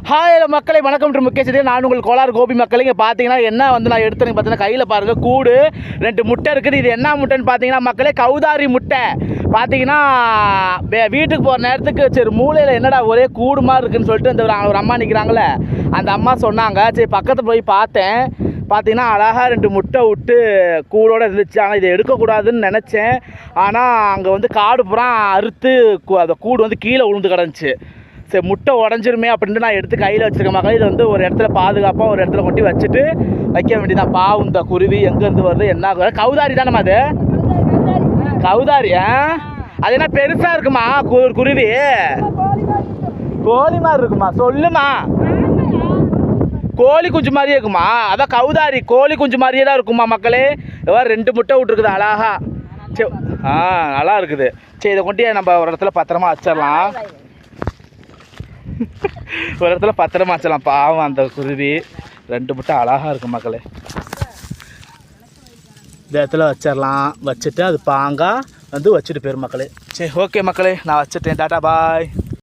Hi மக்களை, வணக்கம் to Mukesh. நான் உங்கள் கோலார் கோபி மக்கள். இங்கே பார்த்தீங்கன்னா என்ன வந்து நான் எடுத்தேன்னு பார்த்தீங்கன்னா கையில் பாருங்கள், கூடு 2 முட்டை இருக்குது. இது என்ன முட்டைன்னு பார்த்தீங்கன்னா மக்களே, கௌதாரி முட்டை. பார்த்தீங்கன்னா வீட்டுக்கு போகிற நேரத்துக்கு சரி மூலையில் என்னடா ஒரே கூடு மாதிரி இருக்குன்னு சொல்லிட்டு இந்த ஒரு அம்மா நிற்கிறாங்களே, அந்த அம்மா சொன்னாங்க. சரி பக்கத்தில் போய் பார்த்தேன். பார்த்தீங்கன்னா அழகாக 2 முட்டை விட்டு கூடோடு இருந்துச்சு. ஆனால் இதை எடுக்கக்கூடாதுன்னு நினச்சேன். ஆனால் அங்கே வந்து காடு பூரா அறுத்து அந்த கூடு வந்து கீழே விழுந்து கிடந்துச்சு. சரி முட்டை உடஞ்சிருமே அப்படின்ட்டு நான் எடுத்து கையில் வச்சுருக்க மக்கள். இது வந்து ஒரு இடத்துல பாதுகாப்பாக ஒரு இடத்துல கொண்டு வச்சுட்டு வைக்க வேண்டியதான். பாவம், இந்த குருவி எங்கேருந்து வருது என்ன? கௌதாரி தானேம்மா அது? கௌதாரி. அது என்ன பெருசாக இருக்குமா குருவி? கோழி மாதிரி இருக்குமா? சொல்லுமா. கோழி குஞ்சு மாதிரியே இருக்குமா? அதான் கௌதாரி கோழி குஞ்சு மாதிரியே தான் இருக்குமா மக்களே. எவ்வாறு 2 முட்டை விட்டுருக்குது அழகா. சரி நல்லா இருக்குது. சரி இதை கொண்டு நம்ம ஒரு இடத்துல பத்திரமா வச்சிடலாம். ஒரு இடத்துல பத்திரமா வச்சிடலாம். பாவம் அந்த குருவி 2 முட்டை அழகாக இருக்கும் மக்களே. இந்த இடத்துல வச்சிடலாம். வச்சுட்டு அது பாங்கா வந்து வச்சுட்டு போயிடும் மக்களே. சரி ஓகே மக்களே, நான் வச்சுட்டேன். டாட்டா பாய்.